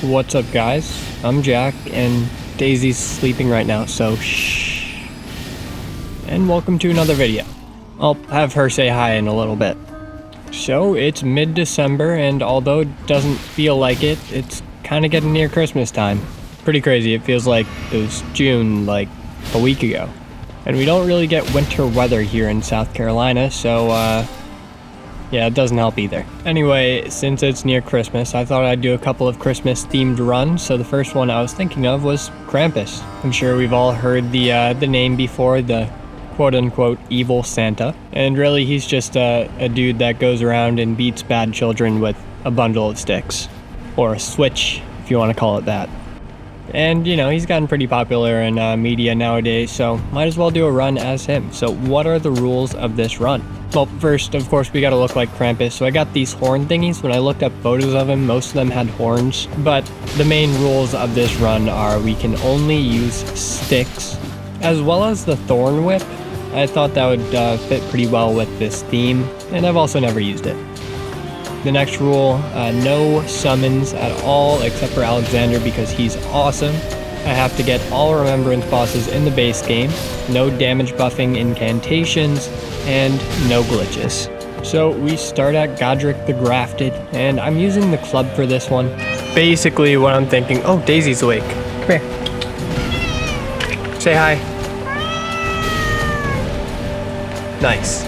What's up, guys? I'm Jack, and Daisy's sleeping right now, so shh. And welcome to another video. I'll have her say hi in a little bit. So, it's mid-December, and although it doesn't feel like it, it's kind of getting near Christmas time. Pretty crazy, it feels like it was June, like a week ago. And we don't really get winter weather here in South Carolina, so, yeah, it doesn't help either. Anyway, since it's near Christmas, I thought I'd do a couple of Christmas-themed runs, so the first one I was thinking of was Krampus. I'm sure we've all heard the name before, the quote-unquote evil Santa. And really, he's just a dude that goes around and beats bad children with a bundle of sticks. Or a switch, if you want to call it that. And, you know, he's gotten pretty popular in media nowadays, so might as well do a run as him. So what are the rules of this run? Well, first, of course, we gotta look like Krampus, so I got these horn thingies. When I looked up photos of him, most of them had horns. But the main rules of this run are we can only use sticks, as well as the thorn whip. I thought that would fit pretty well with this theme, and I've also never used it. The next rule, no summons at all except for Alexander because he's awesome. I have to get all remembrance bosses in the base game, no damage buffing incantations, and no glitches. So we start at Godric the Grafted, and I'm using the club for this one. Basically what I'm thinking, oh, Daisy's awake. Come here. Say hi. Nice.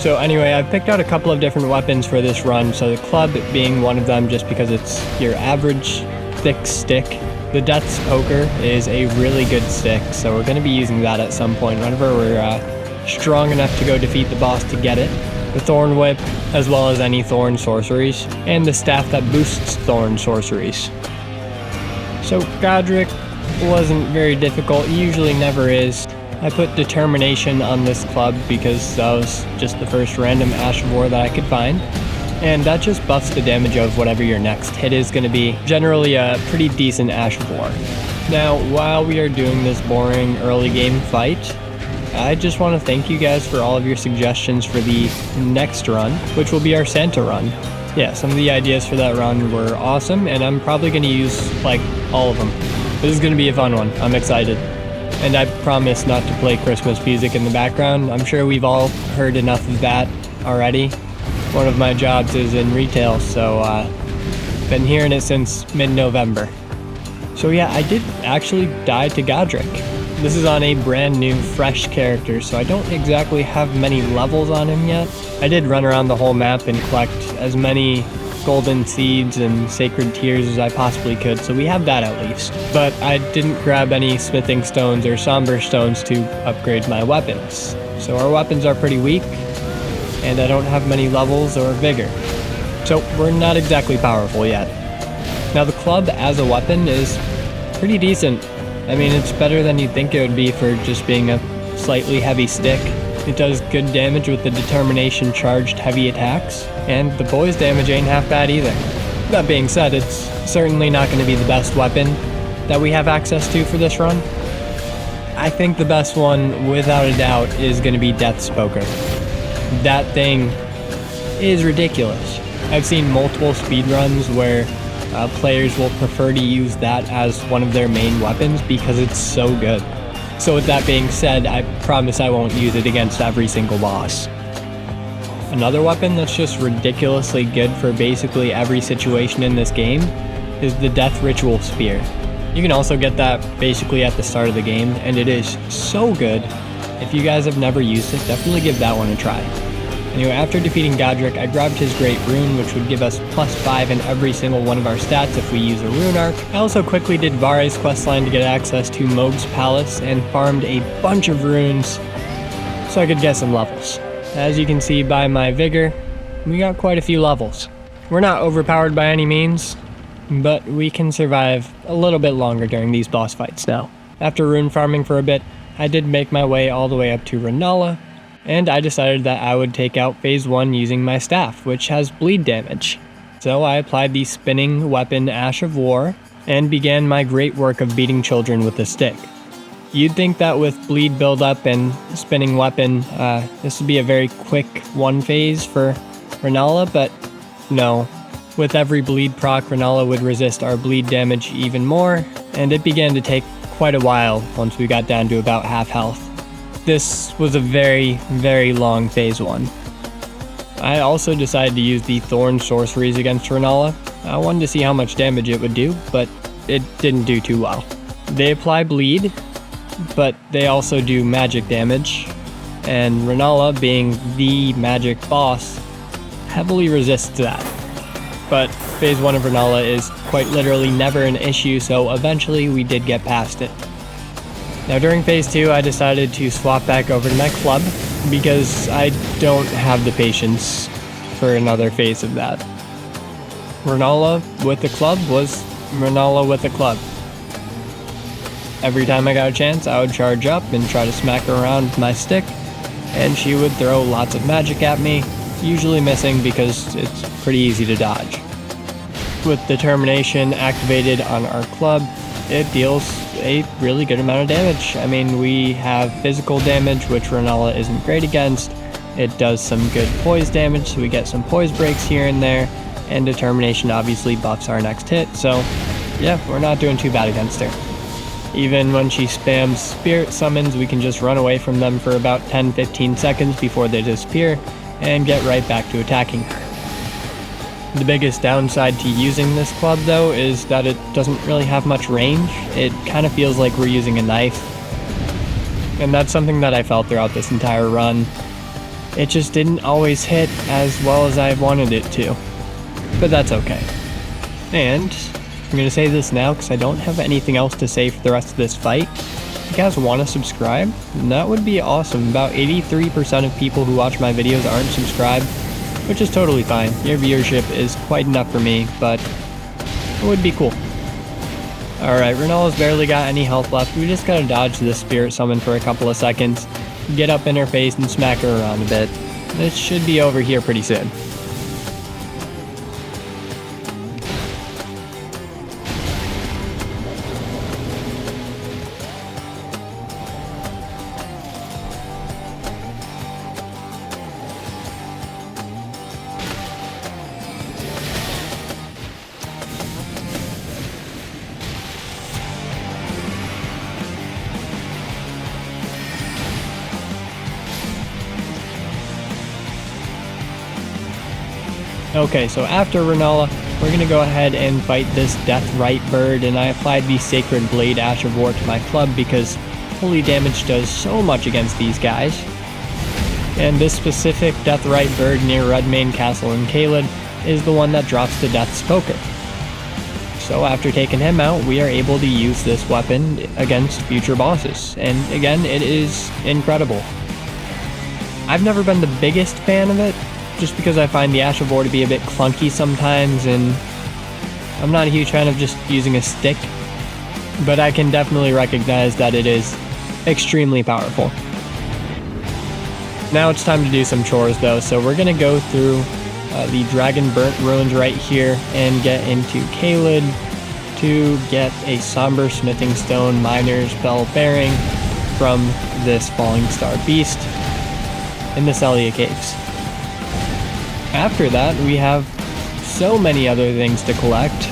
So anyway, I've picked out a couple of different weapons for this run, so the club being one of them just because it's your average thick stick. The Death's Poker is a really good stick, so we're going to be using that at some point whenever we're strong enough to go defeat the boss to get it. The Thorn Whip, as well as any Thorn sorceries, and the Staff that boosts Thorn sorceries. So Godric wasn't very difficult, he usually never is. I put Determination on this club because that was just the first random Ash of War that I could find. And that just buffs the damage of whatever your next hit is going to be. Generally a pretty decent Ash of War. Now, while we are doing this boring early game fight, I just want to thank you guys for all of your suggestions for the next run, which will be our Santa run. Yeah, some of the ideas for that run were awesome, and I'm probably going to use, like, all of them. This is going to be a fun one. I'm excited. And I promise not to play Christmas music in the background. I'm sure we've all heard enough of that already. One of my jobs is in retail, so been hearing it since mid-November. So yeah, I did actually die to Godric. This is on a brand new, fresh character, so I don't exactly have many levels on him yet. I did run around the whole map and collect as many golden seeds and sacred tears as I possibly could, so we have that at least. But I didn't grab any smithing stones or somber stones to upgrade my weapons. So our weapons are pretty weak, and I don't have many levels or vigor. So we're not exactly powerful yet. Now the club as a weapon is pretty decent. I mean, it's better than you'd think it would be for just being a slightly heavy stick. It does good damage with the Determination charged heavy attacks, and the boys' damage ain't half bad either. That being said, it's certainly not going to be the best weapon that we have access to for this run. I think the best one, without a doubt, is going to be Death's Poker. That thing is ridiculous. I've seen multiple speedruns where players will prefer to use that as one of their main weapons because it's so good. So with that being said, I promise I won't use it against every single boss. Another weapon that's just ridiculously good for basically every situation in this game is the Death Ritual Spear. You can also get that basically at the start of the game, and it is so good. If you guys have never used it, definitely give that one a try. Anyway, after defeating Godric, I grabbed his Great Rune, which would give us +5 in every single one of our stats if we use a Rune Arc. I also quickly did Vare's questline to get access to Mohg's Palace and farmed a bunch of runes so I could get some levels. As you can see by my vigor, we got quite a few levels. We're not overpowered by any means, but we can survive a little bit longer during these boss fights now. After rune farming for a bit, I did make my way all the way up to Rennala, and I decided that I would take out phase 1 using my staff, which has bleed damage. So I applied the spinning weapon Ash of War, and began my great work of beating children with a stick. You'd think that with bleed buildup and spinning weapon, this would be a very quick one phase for Rennala, but no. With every bleed proc, Renala would resist our bleed damage even more, and it began to take quite a while once we got down to about half health. This was a very, very long phase 1. I also decided to use the Thorn sorceries against Renala. I wanted to see how much damage it would do, but it didn't do too well. They apply bleed, but they also do magic damage, and Renala, being the magic boss, heavily resists that. But phase 1 of Renala is quite literally never an issue, so eventually we did get past it. Now during phase 2, I decided to swap back over to my club because I don't have the patience for another phase of that. Renala with the club was Renala with the club. Every time I got a chance, I would charge up and try to smack her around with my stick, and she would throw lots of magic at me, usually missing because it's pretty easy to dodge. With Determination activated on our club, it deals a really good amount of damage. I mean, we have physical damage, which Renala isn't great against. It does some good poise damage, so we get some poise breaks here and there, and Determination obviously buffs our next hit, so yeah, we're not doing too bad against her. Even when she spams spirit summons, we can just run away from them for about 10-15 seconds before they disappear, and get right back to attacking her. The biggest downside to using this club though is that it doesn't really have much range. It kind of feels like we're using a knife. And that's something that I felt throughout this entire run. It just didn't always hit as well as I wanted it to. But that's okay. And I'm going to say this now because I don't have anything else to say for the rest of this fight. If you guys want to subscribe, that would be awesome. About 83% of people who watch my videos aren't subscribed, which is totally fine. Your viewership is quite enough for me, but it would be cool. Alright, Renala's barely got any health left. We just gotta dodge this spirit summon for a couple of seconds, get up in her face and smack her around a bit. This should be over here pretty soon. Okay, so after Renala, we're going to go ahead and fight this Deathrite bird, and I applied the Sacred Blade Ash of War to my club because holy damage does so much against these guys. And this specific Deathrite bird near Redmane Castle in Caelid is the one that drops the Death's Poker. So after taking him out, we are able to use this weapon against future bosses, and again, it is incredible. I've never been the biggest fan of it, just because I find the Ash of War to be a bit clunky sometimes, and I'm not a huge fan of just using a stick, but I can definitely recognize that it is extremely powerful. Now it's time to do some chores though, so we're going to go through the Dragon Burnt Ruins right here and get into Caelid to get a Somber Smithing Stone Miner's Bell Bearing from this Falling Star Beast in the Celia Caves. After that, we have so many other things to collect.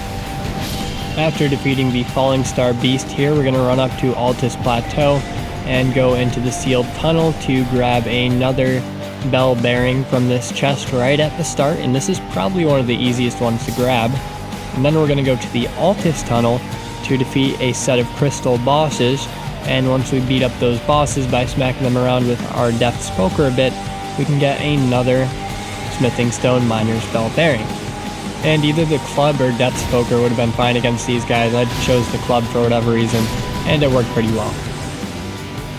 After defeating the Falling Star Beast here, we're going to run up to Altus Plateau and go into the sealed tunnel to grab another bell bearing from this chest right at the start, and this is probably one of the easiest ones to grab. And then we're going to go to the Altus tunnel to defeat a set of crystal bosses, and once we beat up those bosses by smacking them around with our Death's Poker a bit, we can get another Smithing Stone Miner's Bell Bearing. And either the club or Death's Poker would have been fine against these guys. I chose the club for whatever reason, and it worked pretty well.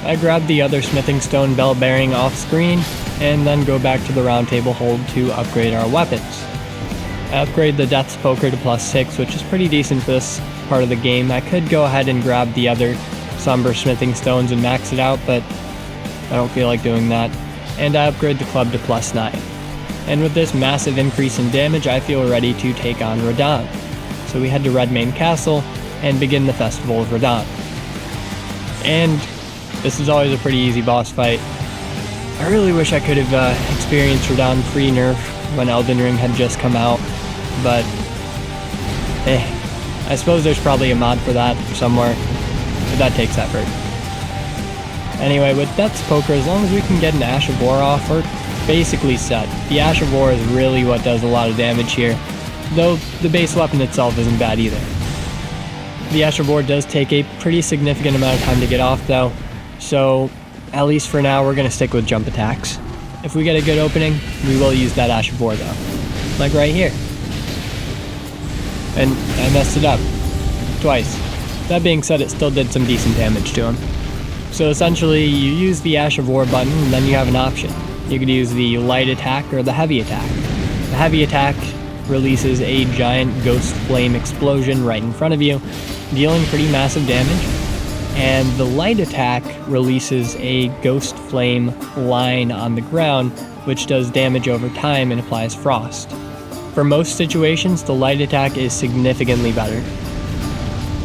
I grabbed the other Smithing Stone Bell Bearing off screen, and then go back to the round table hold to upgrade our weapons. I upgrade the Death's Poker to +6, which is pretty decent for this part of the game. I could go ahead and grab the other Somber Smithing Stones and max it out, but I don't feel like doing that. And I upgrade the club to +9. And with this massive increase in damage, I feel ready to take on Radahn. So we head to Redmane Castle and begin the Festival of Radahn. And this is always a pretty easy boss fight. I really wish I could have experienced Radahn pre-nerf when Elden Ring had just come out, but I suppose there's probably a mod for that somewhere, but that takes effort. Anyway, with Death's Poker, as long as we can get an Ash of War off, we're basically set. The Ash of War is really what does a lot of damage here, though the base weapon itself isn't bad either. The Ash of War does take a pretty significant amount of time to get off though, so at least for now we're going to stick with jump attacks. If we get a good opening, we will use that Ash of War though, like right here. And I messed it up twice. That being said, it still did some decent damage to him. So essentially, you use the Ash of War button, and then you have an option. You could use the light attack or the heavy attack. The heavy attack releases a giant ghost flame explosion right in front of you, dealing pretty massive damage. And the light attack releases a ghost flame line on the ground, which does damage over time and applies frost. For most situations, the light attack is significantly better.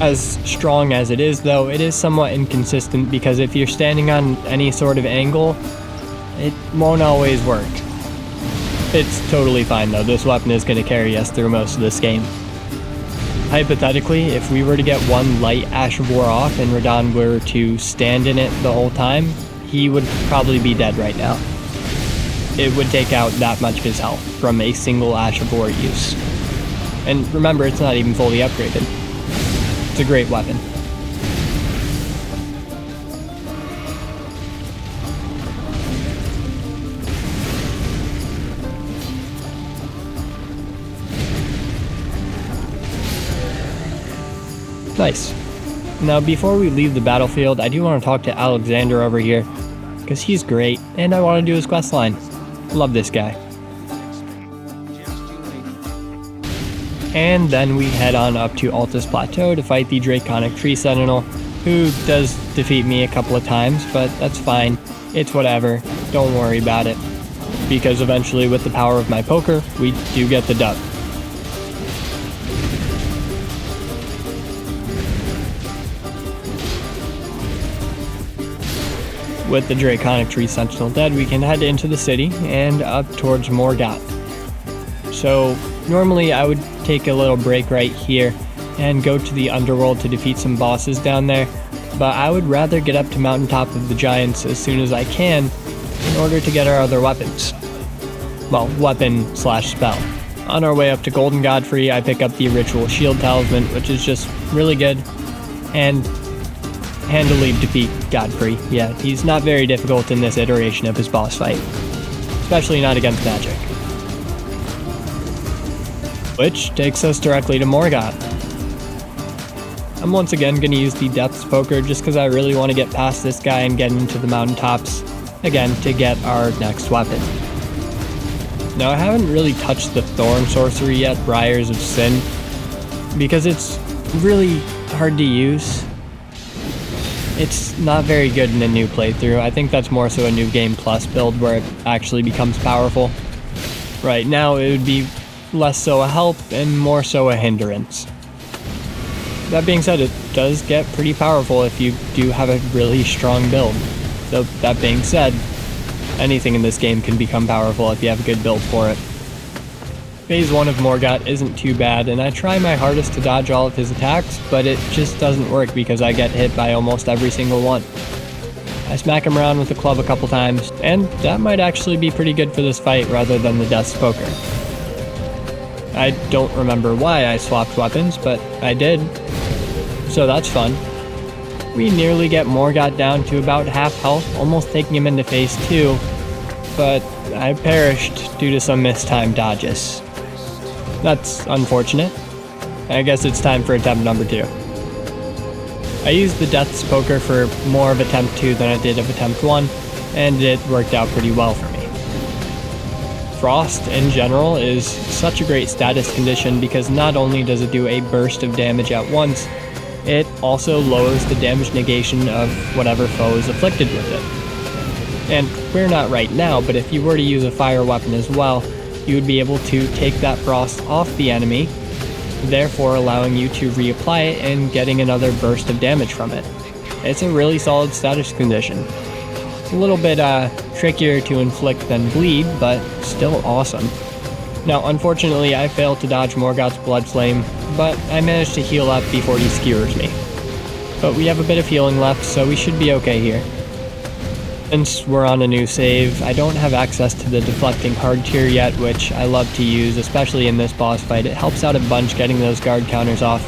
As strong as it is though, it is somewhat inconsistent because if you're standing on any sort of angle, it won't always work. It's totally fine though, this weapon is going to carry us through most of this game. Hypothetically, if we were to get one light Ash of War off and Radahn were to stand in it the whole time, he would probably be dead right now. It would take out that much of his health from a single Ash of War use. And remember, it's not even fully upgraded. It's a great weapon. Nice. Now before we leave the battlefield, I do want to talk to Alexander over here, because he's great, and I want to do his quest line. Love this guy. And then we head on up to Altus Plateau to fight the Draconic Tree Sentinel, who does defeat me a couple of times, but that's fine. It's whatever. Don't worry about it. Because eventually, with the power of my poker, we do get the dub. With the Draconic Tree Sentinel dead, we can head into the city and up towards Morgott. So normally I would take a little break right here and go to the underworld to defeat some bosses down there, but I would rather get up to Mountaintop of the Giants as soon as I can in order to get our other weapons. Well, weapon slash spell. On our way up to Golden Godfrey, I pick up the Ritual Shield Talisman, which is just really good, and handily defeat Godfrey. Yeah, he's not very difficult in this iteration of his boss fight, especially not against magic. Which takes us directly to Morgott. I'm once again going to use the Death's Poker just because I really want to get past this guy and get into the mountaintops, again, to get our next weapon. Now I haven't really touched the Thorn Sorcery yet, Briars of Sin, because it's really hard to use. It's not very good in a new playthrough. I think that's more so a New Game Plus build where it actually becomes powerful. Right now it would be less so a help and more so a hindrance. That being said, it does get pretty powerful if you do have a really strong build. Though that being said, anything in this game can become powerful if you have a good build for it. Phase 1 of Morgott isn't too bad, and I try my hardest to dodge all of his attacks, but it just doesn't work because I get hit by almost every single one. I smack him around with the club a couple times, and that might actually be pretty good for this fight rather than the Death's Poker. I don't remember why I swapped weapons, but I did, so that's fun. We nearly get Morgott down to about half health, almost taking him into phase 2, but I perished due to some mistimed dodges. That's unfortunate. I guess it's time for attempt number 2. I used the Death's Poker for more of attempt 2 than I did of attempt 1, and it worked out pretty well for me. Frost, in general, is such a great status condition because not only does it do a burst of damage at once, it also lowers the damage negation of whatever foe is afflicted with it. And we're not right now, but if you were to use a fire weapon as well, you would be able to take that frost off the enemy, therefore allowing you to reapply it and getting another burst of damage from it. It's a really solid status condition. A little bit trickier to inflict than bleed, but still awesome. Now, unfortunately, I failed to dodge Morgott's Blood Flame but I managed to heal up before he skewers me. But we have a bit of healing left, so we should be okay here. Since we're on a new save, I don't have access to the deflecting hard tier yet, which I love to use, especially in this boss fight. It helps out a bunch getting those guard counters off,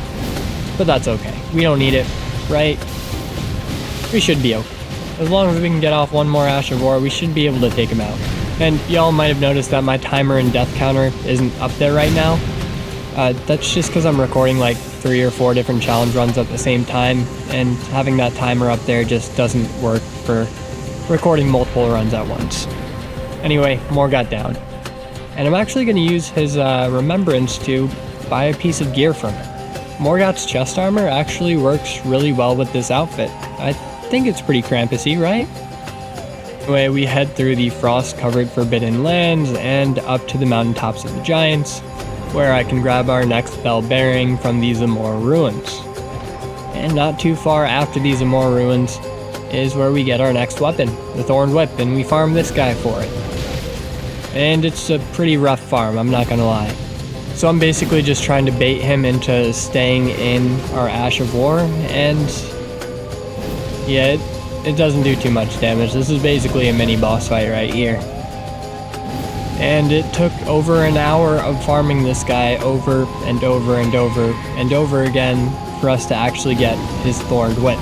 but that's okay. We don't need it, right? We should be okay. As long as we can get off one more Ash of War, we should be able to take him out. And y'all might have noticed that my timer and death counter isn't up there right now. That's just because I'm recording like 3 or 4 different challenge runs at the same time, and having that timer up there just doesn't work for recording multiple runs at once. Anyway, Moore got down. And I'm actually going to use his remembrance to buy a piece of gear from him. Morgoth's chest armor actually works really well with this outfit. I think it's pretty Krampusy, right? Anyway, we head through the frost-covered Forbidden Lands and up to the mountaintops of the Giants, where I can grab our next bell bearing from the Zamor ruins. And not too far after the Zamor ruins is where we get our next weapon, the Thorned Whip, and we farm this guy for it. And it's a pretty rough farm, I'm not gonna lie. So I'm basically just trying to bait him into staying in our Ash of War, and yeah, it doesn't do too much damage. This is basically a mini boss fight right here. And it took over an hour of farming this guy over and over and over and over again for us to actually get his Thorned Whip.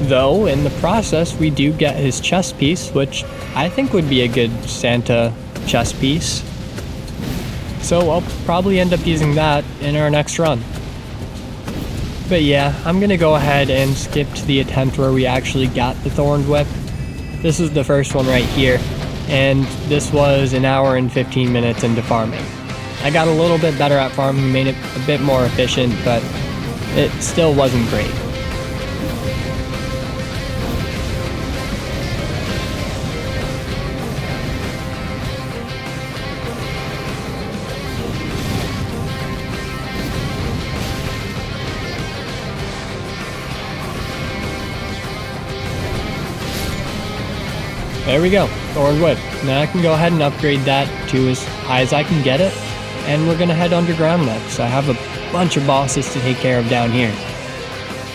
Though, in the process, we do get his chest piece, which I think would be a good Santa chest piece. So I'll probably end up using that in our next run. But yeah, I'm gonna go ahead and skip to the attempt where we actually got the Thorned Whip. This is the first one right here, and this was an hour and 15 minutes into farming. I got a little bit better at farming, made it a bit more efficient, but it still wasn't great. There we go, Thorned Whip. Now I can go ahead and upgrade that to as high as I can get it, and we're gonna head underground next. I have a bunch of bosses to take care of down here,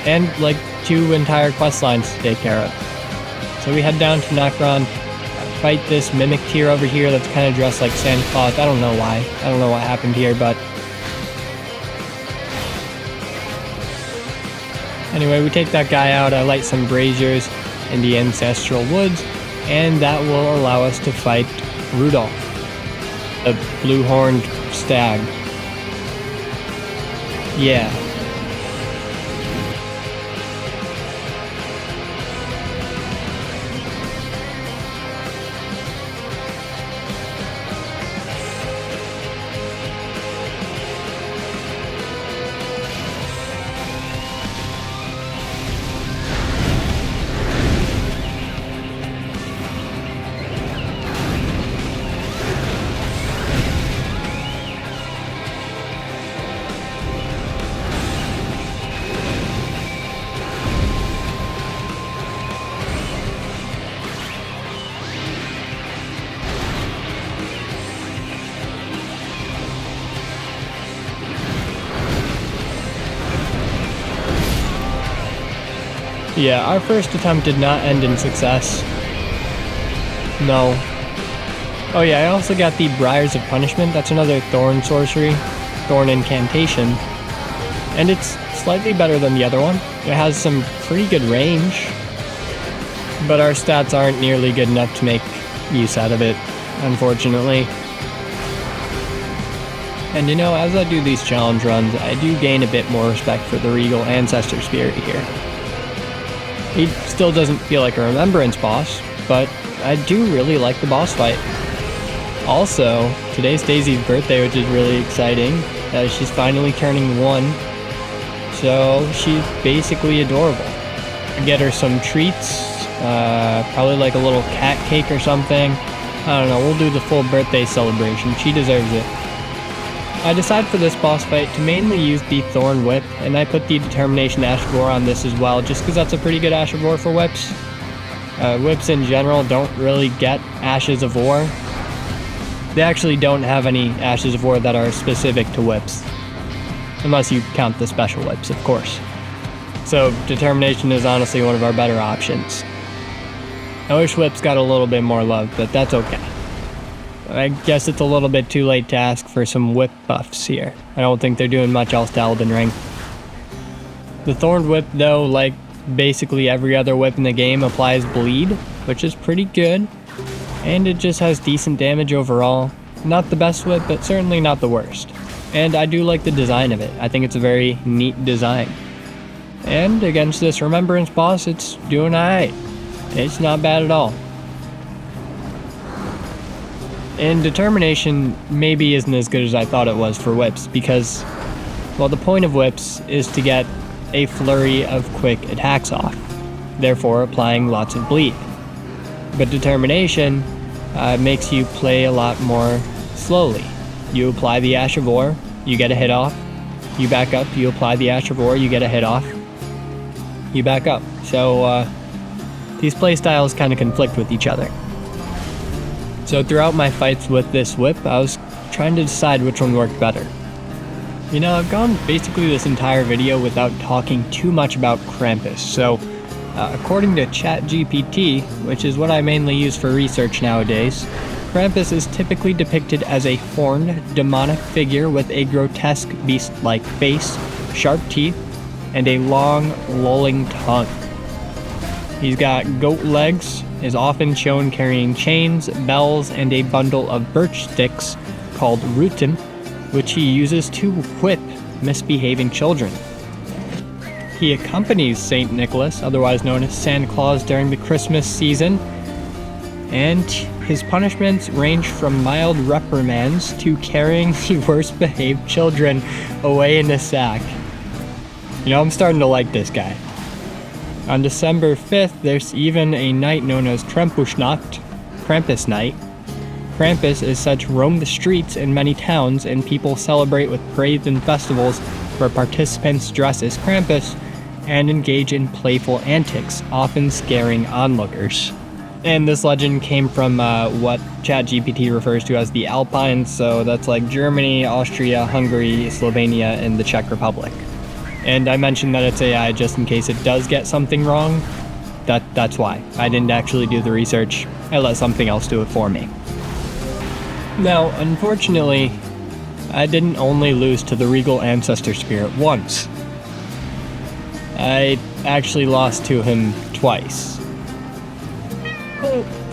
and like 2 entire quest lines to take care of. So we head down to Nokron, fight this mimic tier over here that's kind of dressed like Santa Claus. I don't know why. I don't know what happened here, but anyway, we take that guy out. I light some braziers in the ancestral woods, and that will allow us to fight Rudolph, the blue-horned stag. Yeah. Yeah, our first attempt did not end in success. No. Oh yeah, I also got the Briars of Punishment. That's another Thorn sorcery, Thorn incantation. And it's slightly better than the other one. It has some pretty good range, but our stats aren't nearly good enough to make use out of it, unfortunately. And you know, as I do these challenge runs, I do gain a bit more respect for the Regal Ancestor Spirit here. He still doesn't feel like a Remembrance boss, but I do really like the boss fight. Also, today's Daisy's birthday, which is really exciting. She's finally turning 1, so she's basically adorable. I get her some treats, probably like a little cat cake or something. I don't know, we'll do the full birthday celebration. She deserves it. I decide for this boss fight to mainly use the Thorn Whip, and I put the Determination Ash of War on this as well, just because that's a pretty good Ash of War for whips. Whips in general don't really get Ashes of War. They actually don't have any Ashes of War that are specific to whips. Unless you count the special whips, of course. So determination is honestly one of our better options. I wish whips got a little bit more love, but that's okay. I guess it's a little bit too late to ask for some whip buffs here. I don't think they're doing much else to Elden Ring. The Thorned Whip, though, like basically every other whip in the game, applies bleed, which is pretty good. And it just has decent damage overall. Not the best whip, but certainly not the worst. And I do like the design of it. I think it's a very neat design. And against this Remembrance boss, it's doing alright. It's not bad at all. And Determination maybe isn't as good as I thought it was for whips, because, well, the point of whips is to get a flurry of quick attacks off, therefore applying lots of bleed. But Determination makes you play a lot more slowly. You apply the Ash of War, you get a hit off, you back up, you apply the Ash of War, you get a hit off, you back up. So these playstyles kind of conflict with each other. So throughout my fights with this whip, I was trying to decide which one worked better. You know, I've gone basically this entire video without talking too much about Krampus, so according to ChatGPT, which is what I mainly use for research nowadays, Krampus is typically depicted as a horned, demonic figure with a grotesque beast-like face, sharp teeth, and a long, lolling tongue. He's got goat legs, is often shown carrying chains, bells, and a bundle of birch sticks called ruten, which he uses to whip misbehaving children. He accompanies St. Nicholas, otherwise known as Santa Claus, during the Christmas season, and his punishments range from mild reprimands to carrying the worst behaved children away in a sack. You know, I'm starting to like this guy. On December 5th, there's even a night known as Krampusnacht, Krampus Night. Krampus is said to roam the streets in many towns, and people celebrate with parades and festivals where participants dress as Krampus and engage in playful antics, often scaring onlookers. And this legend came from what ChatGPT refers to as the Alpines, so that's like Germany, Austria, Hungary, Slovenia, and the Czech Republic. And I mentioned that it's AI just in case it does get something wrong. That's why. I didn't actually do the research. I let something else do it for me. Now, unfortunately, I didn't only lose to the Regal Ancestor Spirit once. I actually lost to him twice.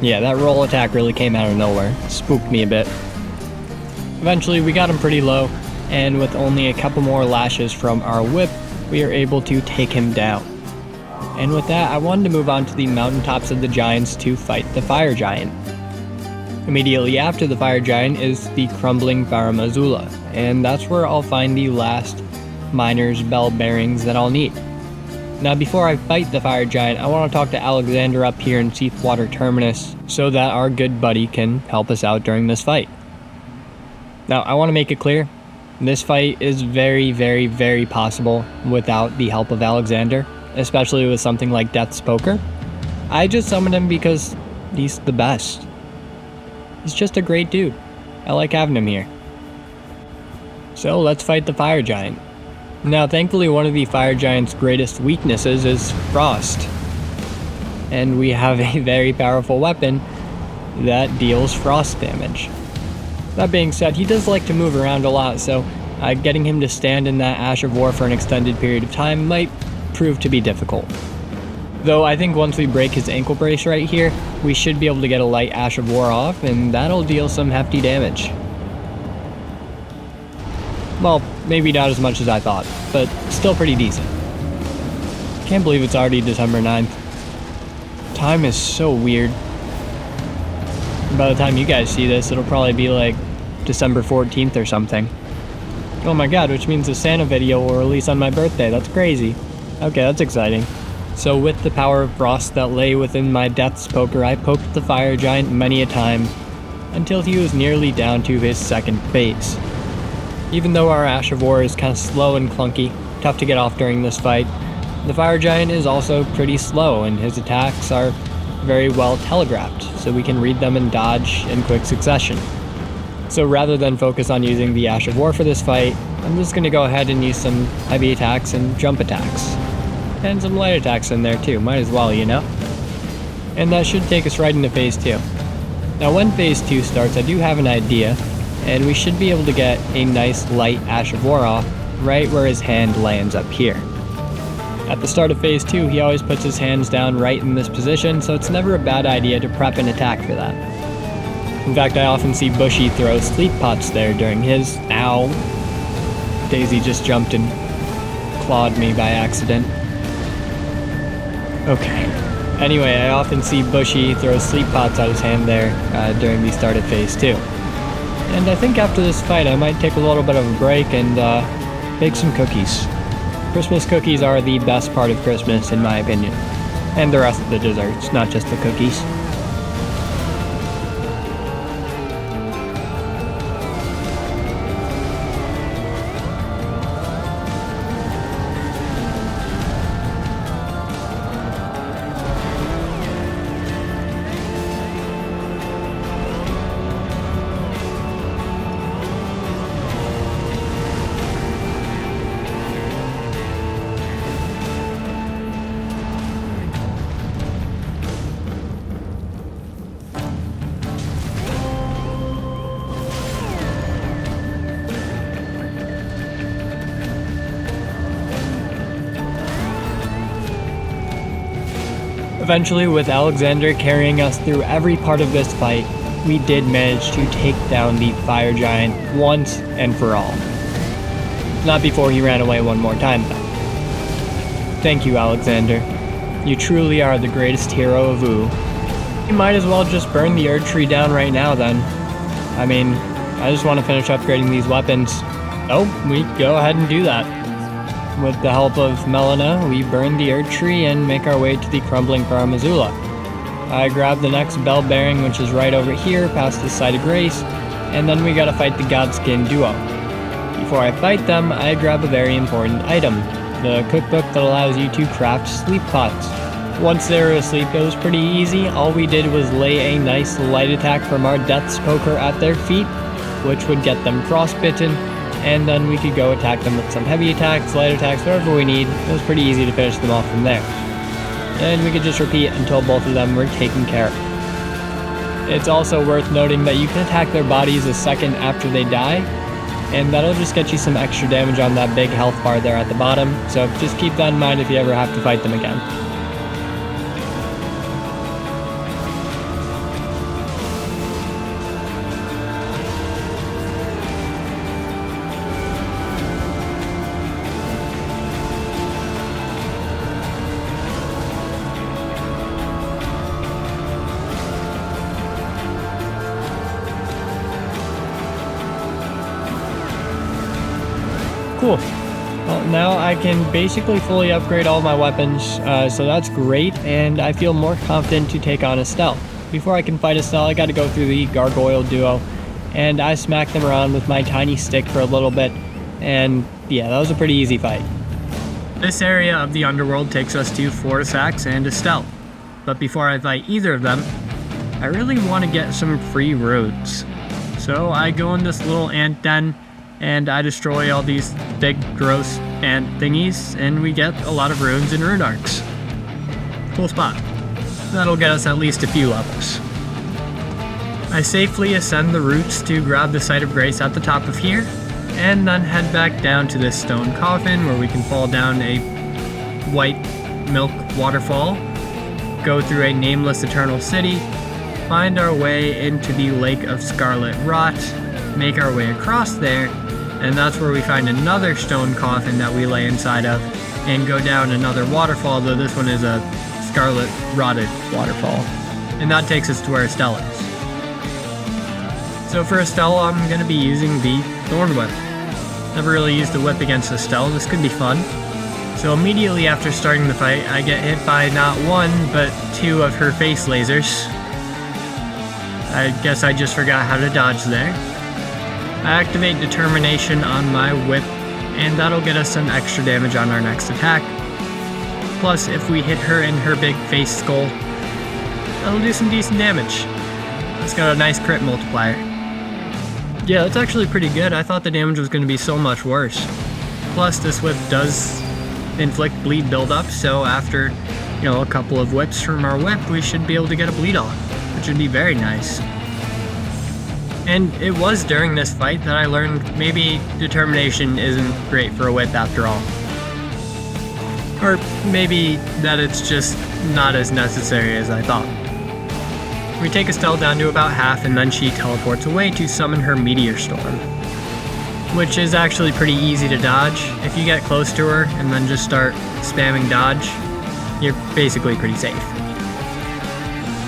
Yeah, that roll attack really came out of nowhere. Spooked me a bit. Eventually, we got him pretty low, and with only a couple more lashes from our whip, we are able to take him down. And with that, I wanted to move on to the mountaintops of the giants to fight the fire giant. Immediately after the fire giant is the crumbling Baramazula, and that's where I'll find the last miner's bell bearings that I'll need. Now before I fight the fire giant, I want to talk to Alexander up here in Seathwater Terminus so that our good buddy can help us out during this fight. Now I want to make it clear, this fight is very, very, very possible without the help of Alexander, especially with something like Death's Poker. I just summoned him because he's the best. He's just a great dude. I like having him here. So let's fight the fire giant. Now thankfully one of the fire giant's greatest weaknesses is frost. And we have a very powerful weapon that deals frost damage. That being said, he does like to move around a lot, so getting him to stand in that Ash of War for an extended period of time might prove to be difficult. Though I think once we break his ankle brace right here, we should be able to get a light Ash of War off, and that'll deal some hefty damage. Well, maybe not as much as I thought, but still pretty decent. Can't believe it's already December 9th. Time is so weird. By the time you guys see this, it'll probably be like December 14th or something. Oh my god, which means the Santa video will release on my birthday. That's crazy. Okay, that's exciting. So with the power of frost that lay within my Death's Poker, I poked the fire giant many a time until he was nearly down to his second phase. Even though our Ash of War is kind of slow and clunky, tough to get off during this fight, the fire giant is also pretty slow and his attacks are very well telegraphed, so we can read them and dodge in quick succession. So rather than focus on using the Ash of War for this fight, I'm just going to go ahead and use some heavy attacks and jump attacks. And some light attacks in there too, might as well, you know? And that should take us right into Phase 2. Now when Phase 2 starts, I do have an idea, and we should be able to get a nice light Ash of War off right where his hand lands up here. At the start of Phase 2, he always puts his hands down right in this position, so it's never a bad idea to prep an attack for that. In fact, I often see Bushy throw sleep pots there during his... Ow! Daisy just jumped and clawed me by accident. Okay. Anyway, I often see Bushy throw sleep pots out his hand there during the start of Phase 2. And I think after this fight I might take a little bit of a break and bake some cookies. Christmas cookies are the best part of Christmas in my opinion. And the rest of the desserts, not just the cookies. Eventually, with Alexander carrying us through every part of this fight, we did manage to take down the fire giant once and for all. Not before he ran away one more time though. Thank you, Alexander. You truly are the greatest hero of Wu. You might as well just burn the Erd Tree down right now then. I mean, I just want to finish upgrading these weapons. Oh, we go ahead and do that. With the help of Malenia, we burn the Erd Tree and make our way to the crumbling Far Missoula. I grab the next bell bearing, which is right over here past the site of grace, and then we gotta fight the Godskin duo. Before I fight them, I grab a very important item, the cookbook that allows you to craft sleep pots. Once they were asleep, it was pretty easy. All we did was lay a nice light attack from our Death's Poker at their feet, which would get them frostbitten, and then we could go attack them with some heavy attacks, light attacks, whatever we need. It was pretty easy to finish them off from there. And we could just repeat until both of them were taken care of. It's also worth noting that you can attack their bodies a second after they die, and that'll just get you some extra damage on that big health bar there at the bottom, so just keep that in mind if you ever have to fight them again. Cool. Well, now I can basically fully upgrade all my weapons, so that's great, and I feel more confident to take on Estelle. Before I can fight Estelle, I gotta go through the Gargoyle duo, and I smack them around with my tiny stick for a little bit, and yeah, that was a pretty easy fight. This area of the underworld takes us to Forsax and Estelle, but before I fight either of them, I really want to get some free roads. So I go in this little ant den, and I destroy all these big, gross ant thingies, and we get a lot of runes and rune arcs. Cool spot. That'll get us at least a few levels. I safely ascend the roots to grab the Site of Grace at the top of here, and then head back down to this stone coffin where we can fall down a white milk waterfall, go through a nameless eternal city, find our way into the Lake of Scarlet Rot, make our way across there, and that's where we find another stone coffin that we lay inside of, and go down another waterfall, though this one is a scarlet rotted waterfall. And that takes us to where Estelle is. So for Estelle, I'm going to be using the Thorn Whip. Never really used the whip against Estelle, this could be fun. So immediately after starting the fight, I get hit by not one, but two of her face lasers. I guess I just forgot how to dodge there. I activate Determination on my whip, and that'll get us some extra damage on our next attack. Plus, if we hit her in her big face skull, that'll do some decent damage. It's got a nice crit multiplier. Yeah, that's actually pretty good. I thought the damage was going to be so much worse. Plus, this whip does inflict bleed buildup, so after, a couple of whips from our whip, we should be able to get a bleed off, which would be very nice. And it was during this fight that I learned maybe determination isn't great for a whip after all. Or maybe that it's just not as necessary as I thought. We take Estelle down to about half, and then she teleports away to summon her meteor storm, which is actually pretty easy to dodge. If you get close to her and then just start spamming dodge, you're basically pretty safe.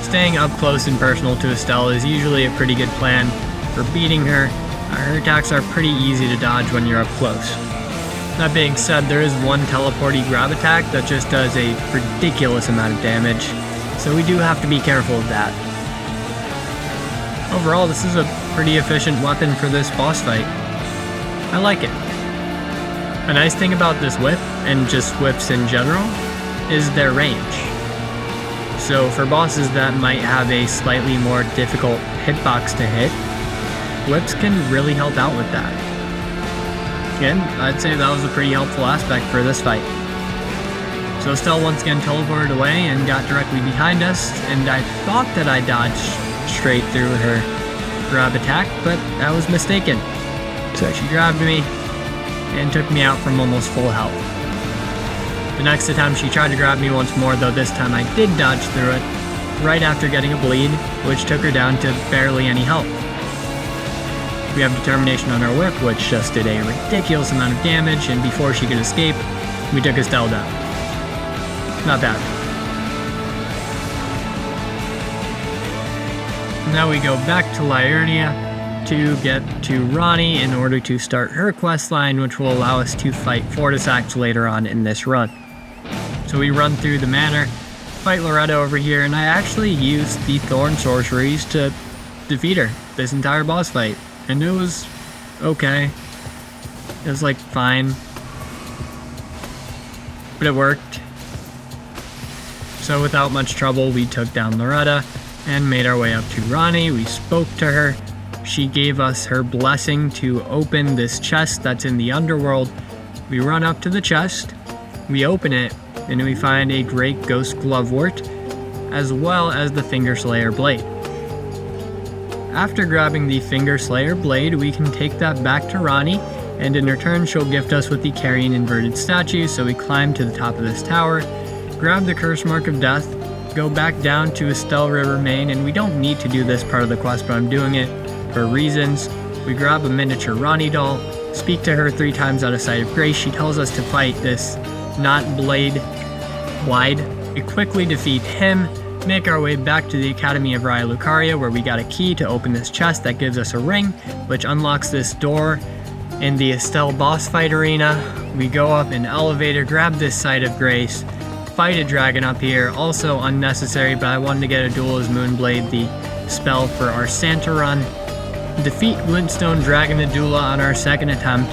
Staying up close and personal to Estelle is usually a pretty good plan for beating her. Her attacks are pretty easy to dodge when you're up close. That being said, there is one teleporty grab attack that just does a ridiculous amount of damage, so we do have to be careful of that. Overall, this is a pretty efficient weapon for this boss fight. I like it. A nice thing about this whip, and just whips in general, is their range. So for bosses that might have a slightly more difficult hitbox to hit, whips can really help out with that. And I'd say that was a pretty helpful aspect for this fight. So Estelle once again teleported away and got directly behind us, and I thought that I dodged straight through her grab attack, but I was mistaken. So she grabbed me and took me out from almost full health. The next attempt she tried to grab me once more, though this time I did dodge through it right after getting a bleed, which took her down to barely any health. We have determination on our whip, which just did a ridiculous amount of damage, and before she could escape, we took Estelle down. Not bad. Now we go back to Liurnia to get to Ranni in order to start her questline, which will allow us to fight Fortisax later on in this run. So we run through the manor, fight Loretta over here, and I actually used the Thorn Sorceries to defeat her this entire boss fight. And it was okay. It was like fine. But it worked. So without much trouble, we took down Loretta and made our way up to Ranni. We spoke to her. She gave us her blessing to open this chest that's in the underworld. We run up to the chest, we open it, and we find a great ghost glovewort, as well as the Finger Slayer blade. After grabbing the Finger Slayer blade, we can take that back to Ranni, and in return she'll gift us with the Carrion Inverted Statue, so we climb to the top of this tower, grab the Curse Mark of Death, go back down to Estelle River Main, and we don't need to do this part of the quest, but I'm doing it for reasons. We grab a miniature Ranni doll, speak to her 3 times out of Sight of Grace. She tells us to fight this not blade wide. We quickly defeat him, make our way back to the Academy of Raya Lucaria, where we got a key to open this chest that gives us a ring, which unlocks this door in the Estelle boss fight arena. We go up an elevator, grab this Sight of Grace, fight a dragon up here, also unnecessary, but I wanted to get a duel as Moonblade, the spell for our Santa run, defeat Glintstone Dragon Nadula on our second attempt,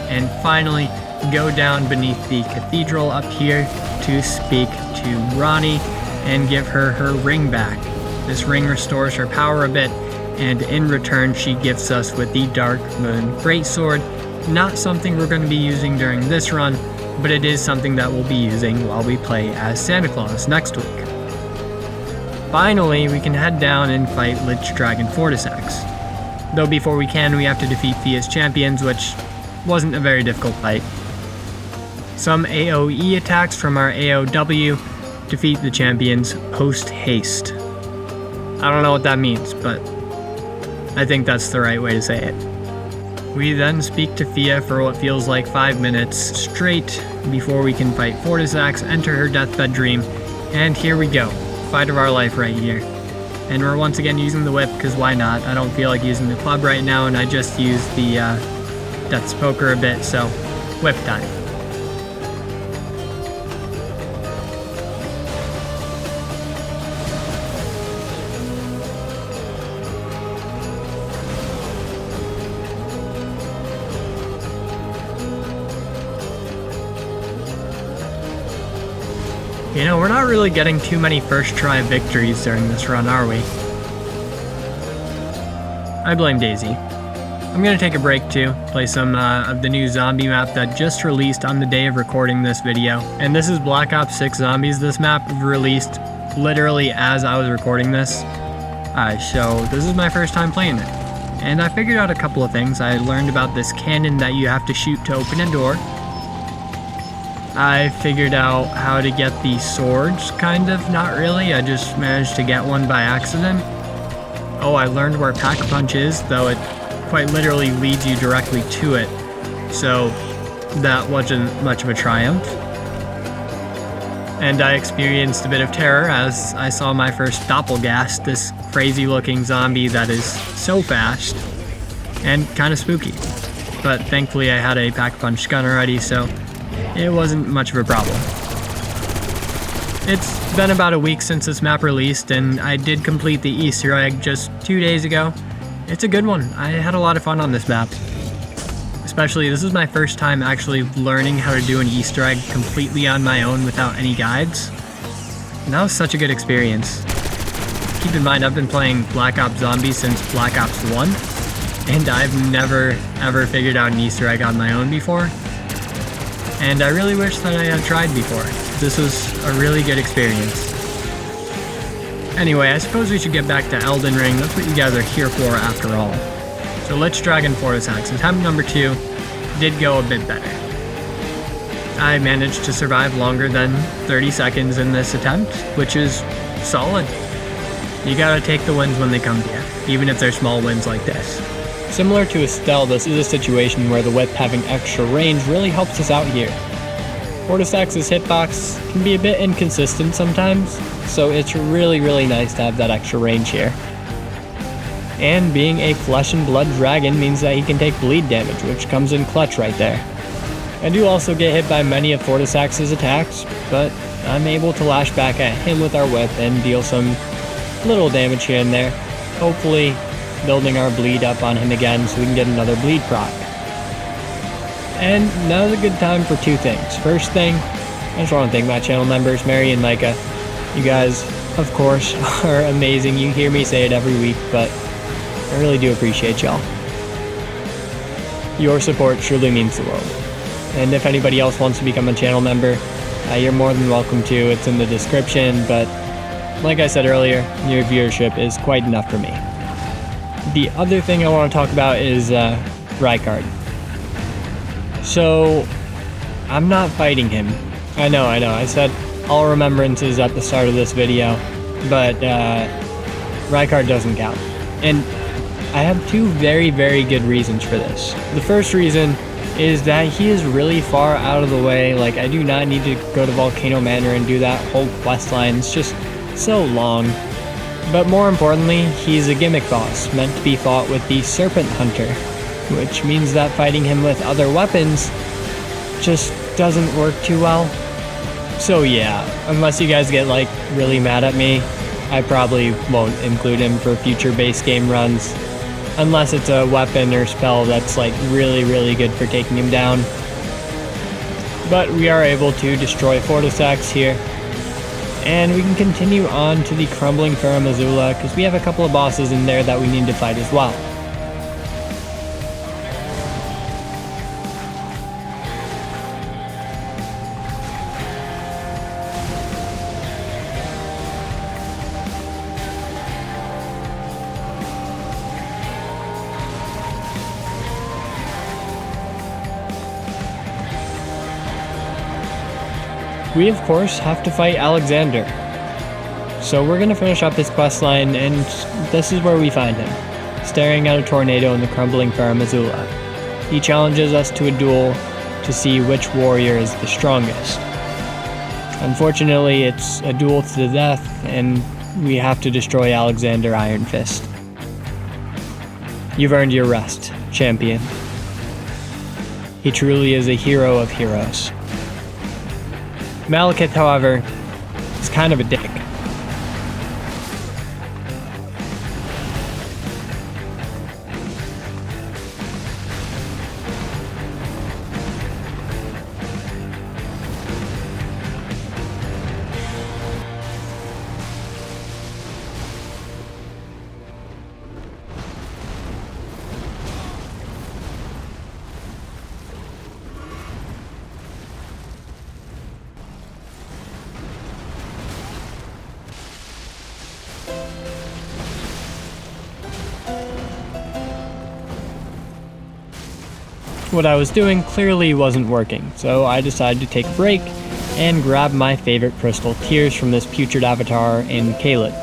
and finally go down beneath the cathedral up here to speak to Ranni and give her her ring back. This ring restores her power a bit, and in return she gifts us with the Dark Moon Greatsword. Not something we're going to be using during this run, but it is something that we'll be using while we play as Santa Claus next week. Finally, we can head down and fight Lich Dragon Fortisax. Though before we can, we have to defeat Fia's champions, which wasn't a very difficult fight. Some AoE attacks from our AoW defeat the champions post-haste. I don't know what that means, but I think that's the right way to say it. We then speak to Fia for what feels like 5 minutes straight before we can fight Fortisax, enter her deathbed dream, and here we go. Fight of our life right here. And we're once again using the whip, because why not? I don't feel like using the club right now, and I just used the Death's Poker a bit, so whip time. You know, we're not really getting too many first try victories during this run, are we? I blame Daisy. I'm gonna take a break too, play some of the new zombie map that just released on the day of recording this video. And this is Black Ops 6 Zombies. This map released literally as I was recording this. So this is my first time playing it. And I figured out a couple of things. I learned about this cannon that you have to shoot to open a door. I figured out how to get the swords, kind of, not really. I just managed to get one by accident. Oh, I learned where Pack-a-Punch is, though it quite literally leads you directly to it. So that wasn't much of a triumph. And I experienced a bit of terror as I saw my first Doppelgast, this crazy looking zombie that is so fast and kind of spooky. But thankfully I had a Pack-a-Punch gun already, so it wasn't much of a problem. It's been about a week since this map released, and I did complete the Easter egg just 2 days ago. It's a good one. I had a lot of fun on this map. Especially, this is my first time actually learning how to do an Easter egg completely on my own without any guides. And that was such a good experience. Keep in mind, I've been playing Black Ops Zombies since Black Ops 1, and I've never ever figured out an Easter egg on my own before. And I really wish that I had tried before. This was a really good experience. Anyway, I suppose we should get back to Elden Ring. That's what you guys are here for after all. So let's Dragon Force Axe. Attempt number 2 did go a bit better. I managed to survive longer than 30 seconds in this attempt, which is solid. You gotta take the wins when they come to you, even if they're small wins like this. Similar to Estelle, this is a situation where the whip having extra range really helps us out here. Fortisax's hitbox can be a bit inconsistent sometimes, so it's really nice to have that extra range here. And being a flesh and blood dragon means that he can take bleed damage, which comes in clutch right there. I do also get hit by many of Fortisax's attacks, but I'm able to lash back at him with our whip and deal some little damage here and there, hopefully building our bleed up on him again so we can get another bleed proc. And now's a good time for 2 things. First thing, I just want to thank my channel members, Mary and Micah. You guys, of course, are amazing. You hear me say it every week, but I really do appreciate y'all. Your support truly means the world. And if anybody else wants to become a channel member, you're more than welcome to. It's in the description, but like I said earlier, your viewership is quite enough for me. The other thing I want to talk about is Rykard. So, I'm not fighting him. I know, I said all remembrances at the start of this video, but Rykard doesn't count. And I have 2 very good reasons for this. The first reason is that he is really far out of the way. Like, I do not need to go to Volcano Manor and do that whole quest line. It's just so long. But more importantly, he's a gimmick boss, meant to be fought with the Serpent Hunter, which means that fighting him with other weapons just doesn't work too well. So yeah, unless you guys get like really mad at me, I probably won't include him for future base game runs, unless it's a weapon or spell that's like really good for taking him down. But we are able to destroy Fortisax here. And we can continue on to the Crumbling Farum Azula, because we have a couple of bosses in there that we need to fight as well. We of course have to fight Alexander. So we're gonna finish up his questline, and this is where we find him, staring at a tornado in the Crumbling Farum Azula. He challenges us to a duel to see which warrior is the strongest. Unfortunately, it's a duel to the death, and we have to destroy Alexander Iron Fist. You've earned your rest, champion. He truly is a hero of heroes. Malekith, however, is kind of a dick. What I was doing clearly wasn't working, so I decided to take a break and grab my favorite crystal tears from this putrid avatar in Kaled.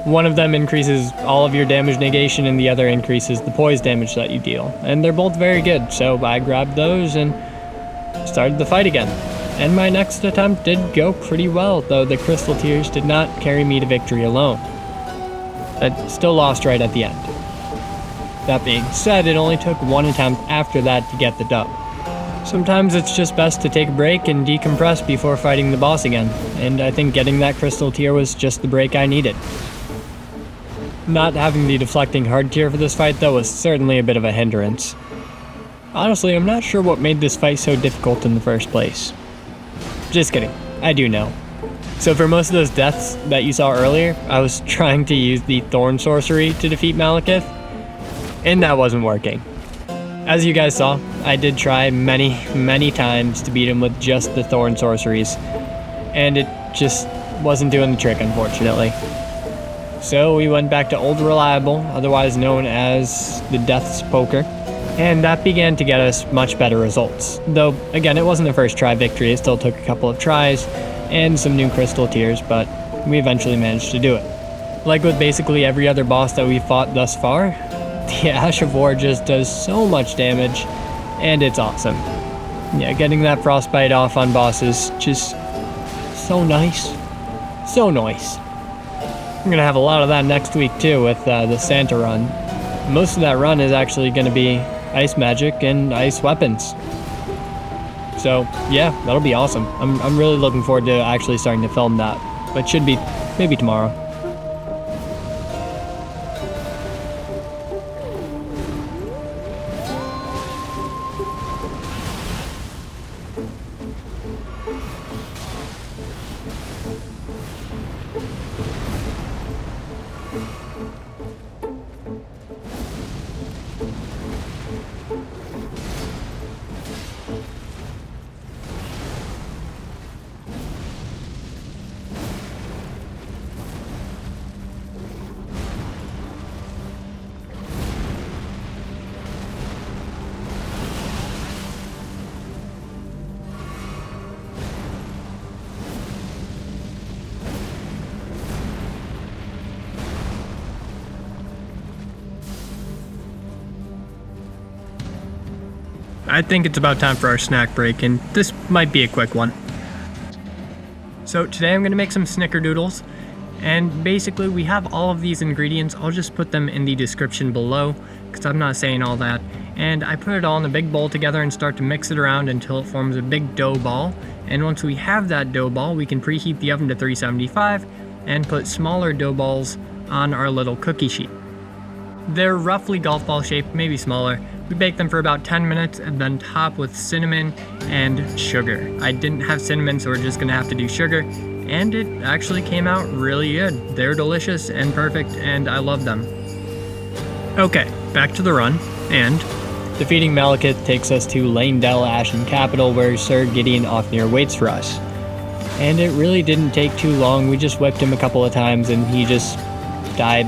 One of them increases all of your damage negation and the other increases the poise damage that you deal, and they're both very good, so I grabbed those and started the fight again. And my next attempt did go pretty well, though the crystal tears did not carry me to victory alone. I still lost right at the end. That being said, it only took one attempt after that to get the dub. Sometimes it's just best to take a break and decompress before fighting the boss again, and I think getting that crystal tear was just the break I needed. Not having the deflecting hard tier for this fight though was certainly a bit of a hindrance. Honestly, I'm not sure what made this fight so difficult in the first place. Just kidding, I do know. So for most of those deaths that you saw earlier, I was trying to use the Thorn Sorcery to defeat Malekith, and that wasn't working. As you guys saw, I did try many times to beat him with just the Thorn Sorceries, and it just wasn't doing the trick, unfortunately. So we went back to Old Reliable, otherwise known as the Death's Poker, and that began to get us much better results. Though, again, it wasn't a first try victory, it still took a couple of tries and some new crystal tears, but we eventually managed to do it. Like with basically every other boss that we've fought thus far, the Ash of War just does so much damage, and it's awesome. Yeah, getting that frostbite off on bosses, just so nice. So nice. I'm gonna have a lot of that next week too with the Santa run. Most of that run is actually gonna be ice magic and ice weapons. So yeah, that'll be awesome. I'm really looking forward to actually starting to film that, but should be maybe tomorrow. I think it's about time for our snack break, and this might be a quick one. So today I'm going to make some snickerdoodles, and basically we have all of these ingredients. I'll just put them in the description below, because I'm not saying all that. And I put it all in a big bowl together and start to mix it around until it forms a big dough ball. And once we have that dough ball, we can preheat the oven to 375 and put smaller dough balls on our little cookie sheet. They're roughly golf ball shaped, maybe smaller. We bake them for about 10 minutes and then top with cinnamon and sugar. I didn't have cinnamon, so we're just gonna have to do sugar, and it actually came out really good. They're delicious and perfect, and I love them. Okay, back to the run, and defeating Malekith takes us to Lanedell Ashen Capital, where Sir Gideon Ofnir waits for us. And it really didn't take too long. We just whipped him a couple of times and he just died.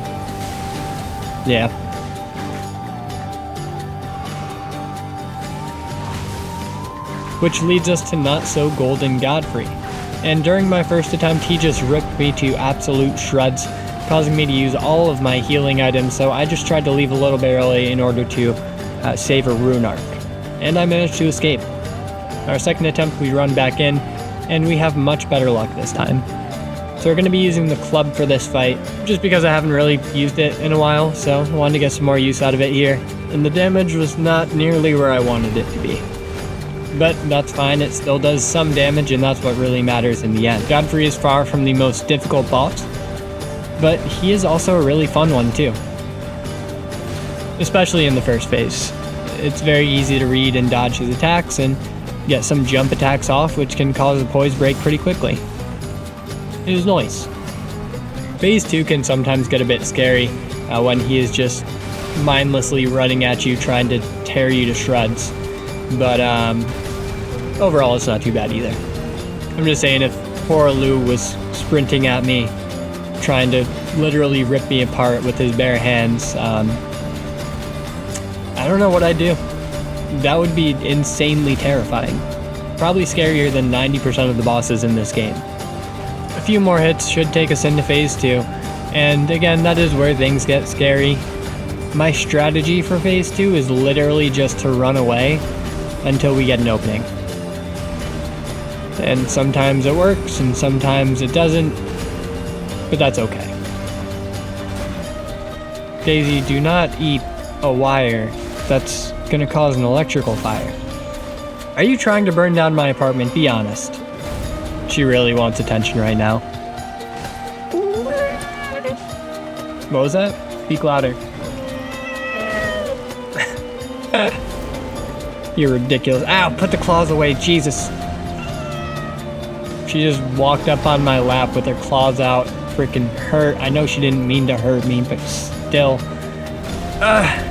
Yeah. Which leads us to Not So Golden Godfrey. And during my first attempt, he just ripped me to absolute shreds, causing me to use all of my healing items, so I just tried to leave a little bit early in order to save a rune arc. And I managed to escape. Our second attempt, we run back in, and we have much better luck this time. So we're going to be using the club for this fight, just because I haven't really used it in a while, so I wanted to get some more use out of it here. And the damage was not nearly where I wanted it to be. But that's fine, it still does some damage, and that's what really matters in the end. Godfrey is far from the most difficult boss, but he is also a really fun one too. Especially in the first phase. It's very easy to read and dodge his attacks, and get some jump attacks off, which can cause a poise break pretty quickly. It is nice. Phase 2 can sometimes get a bit scary when he is just mindlessly running at you trying to tear you to shreds. But overall it's not too bad either. I'm just saying, if poor Lou was sprinting at me trying to literally rip me apart with his bare hands, I don't know what I'd do. that would be insanely terrifying. Probably scarier than 90% of the bosses in this game. A few more hits should take us into phase 2, and again, that is where things get scary. My strategy for phase 2 is literally just to run away until we get an opening. And sometimes it works, and sometimes it doesn't, but that's okay. Daisy, do not eat a wire. That's gonna cause an electrical fire. Are you trying to burn down my apartment? Be honest. She really wants attention right now. What was that? Speak louder. You're ridiculous. Ow, put the claws away, Jesus. She just walked up on my lap with her claws out. Freaking hurt. I know she didn't mean to hurt me, but still. Ugh.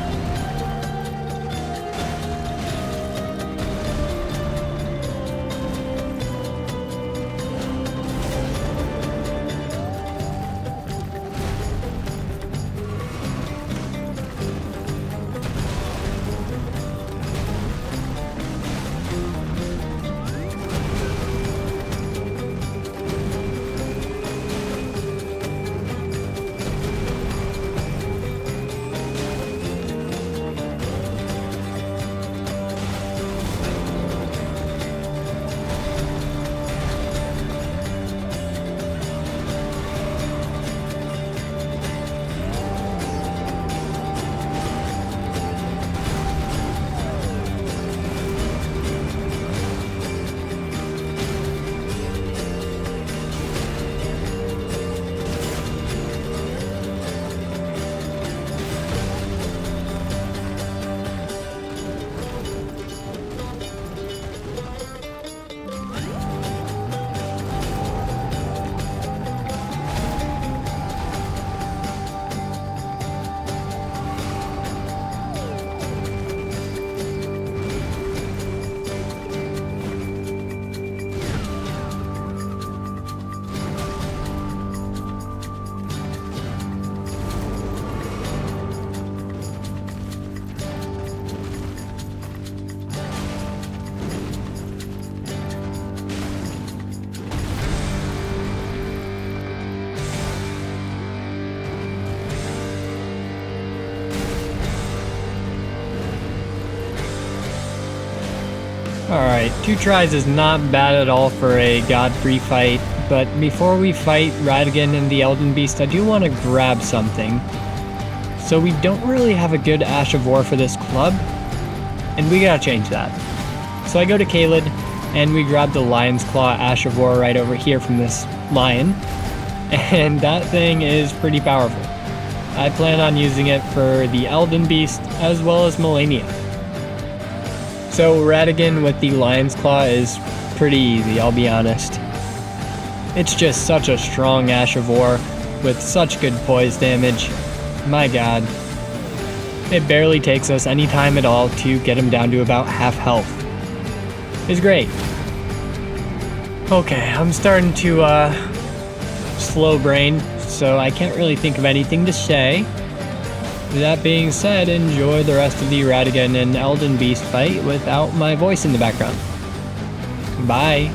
Alright, 2 tries is not bad at all for a god-free fight, but before we fight Radagon and the Elden Beast, I do want to grab something. So we don't really have a good Ash of War for this club, and we gotta change that. So I go to Caelid, and we grab the Lion's Claw Ash of War right over here from this lion, and that thing is pretty powerful. I plan on using it for the Elden Beast as well as Malenia. So Radagon with the Lion's Claw is pretty easy, I'll be honest. It's just such a strong Ash of War with such good poise damage. My god. It barely takes us any time at all to get him down to about half health. It's great. Okay, I'm starting to slow brain, so I can't really think of anything to say. That being said, enjoy the rest of the Radagon and Elden Beast fight without my voice in the background. Bye.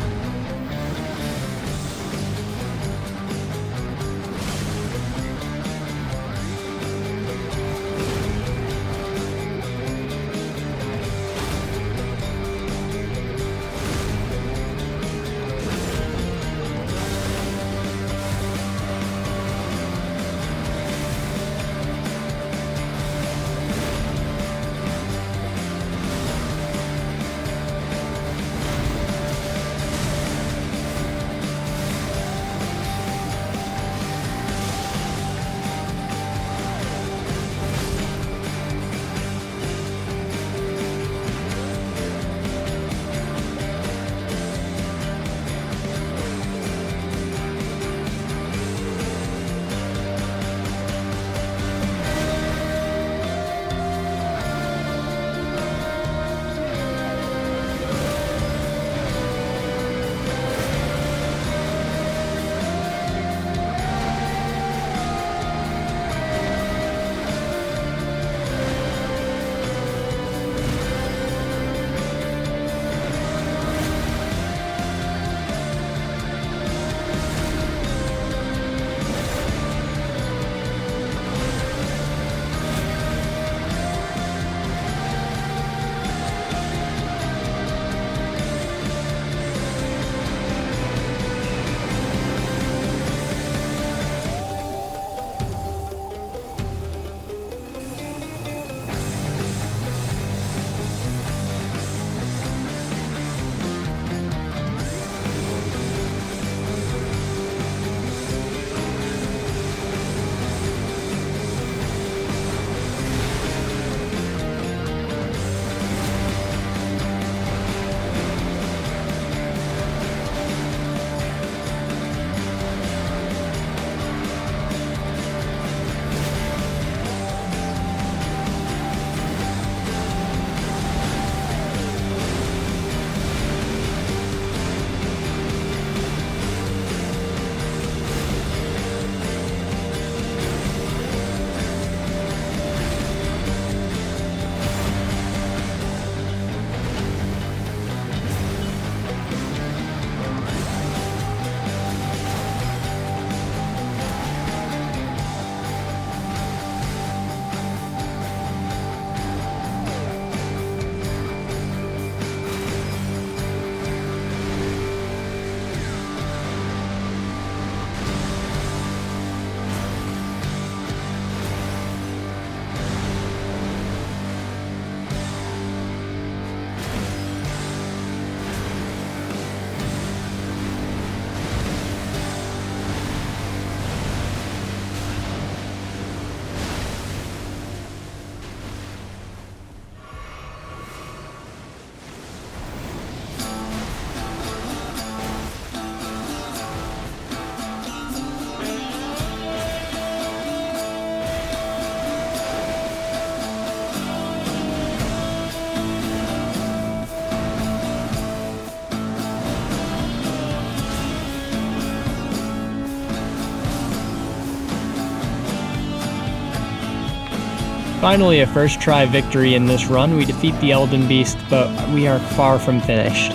Finally, a first try victory in this run. We defeat the Elden beast, but we are far from finished.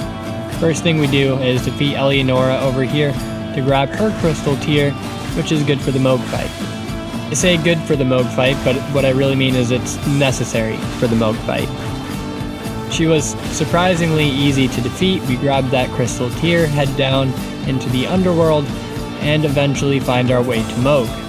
First thing we do is defeat Eleonora over here to grab her crystal tier, which is good for the Moog fight. I say good for the Moog fight, but what I really mean is it's necessary for the Moog fight. She was surprisingly easy to defeat. We grab that crystal tier, head down into the underworld, and eventually find our way to Moog.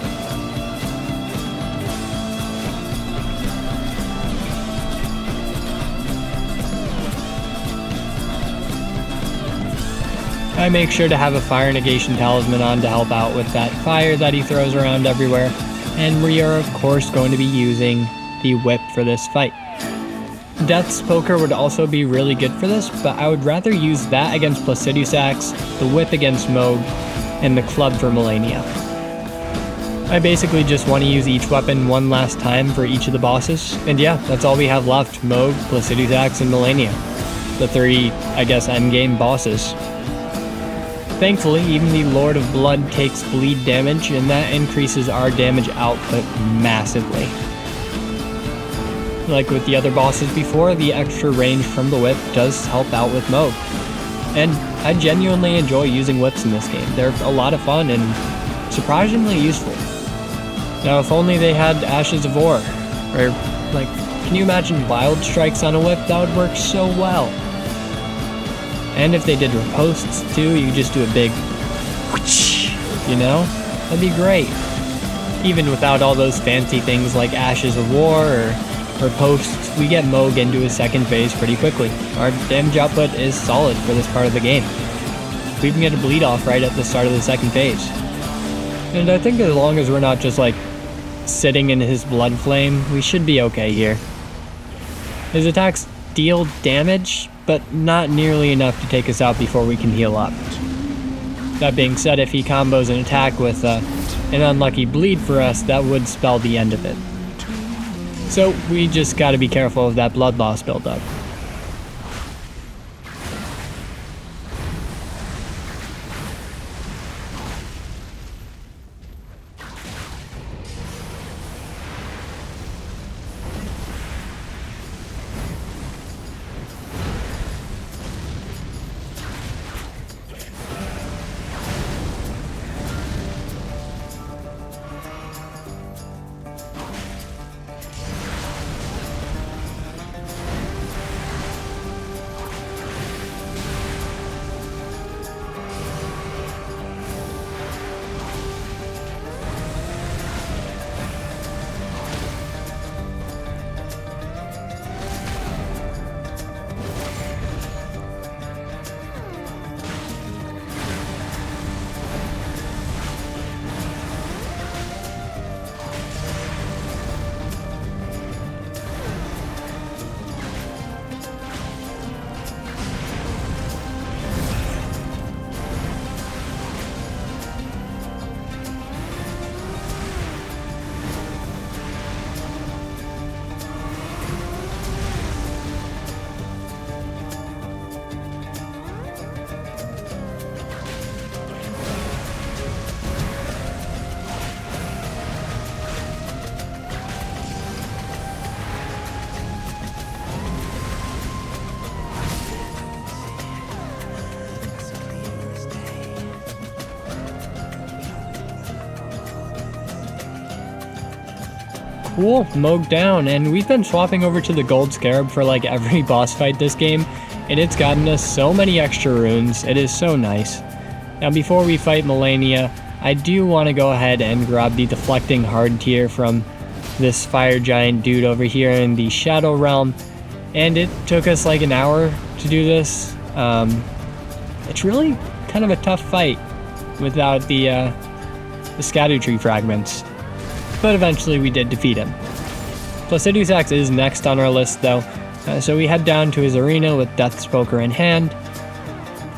I make sure to have a fire negation talisman on to help out with that fire that he throws around everywhere, and we are of course going to be using the whip for this fight. Death's Poker would also be really good for this, but I would rather use that against Placiduous Axe, the whip against Moog, and the club for Malenia. I basically just want to use each weapon one last time for each of the bosses, and yeah, that's all we have left: Moog, Placiduous Axe, and Malenia. The three, I guess, endgame bosses. Thankfully, even the Lord of Blood takes bleed damage, and that increases our damage output massively. Like with the other bosses before, the extra range from the whip does help out with Moog. And I genuinely enjoy using whips in this game. They're a lot of fun and surprisingly useful. Now, if only they had Ashes of War, or like, can you imagine Wild Strikes on a whip? That would work so well. And if they did riposts too, you just do a big whoosh, you know? That'd be great. Even without all those fancy things like Ashes of War or riposts, we get Moog into his second phase pretty quickly. Our damage output is solid for this part of the game. We even get a bleed off right at the start of the second phase. And I think as long as we're not just like sitting in his blood flame, we should be okay here. His attacks deal damage, but not nearly enough to take us out before we can heal up. That being said, if he combos an attack with an unlucky bleed for us, that would spell the end of it. So we just gotta be careful of that blood loss buildup. Cool, Moog down, and we've been swapping over to the Gold Scarab for like every boss fight this game, and it's gotten us so many extra runes. It is so nice. Now before we fight Malenia, I do want to go ahead and grab the deflecting hard tier from this fire giant dude over here in the Shadow Realm, and it took us like an hour to do this. It's really kind of a tough fight without the scatter tree fragments. But eventually we did defeat him. Placiduous Axe is next on our list though, so we head down to his arena with Death's Poker in hand.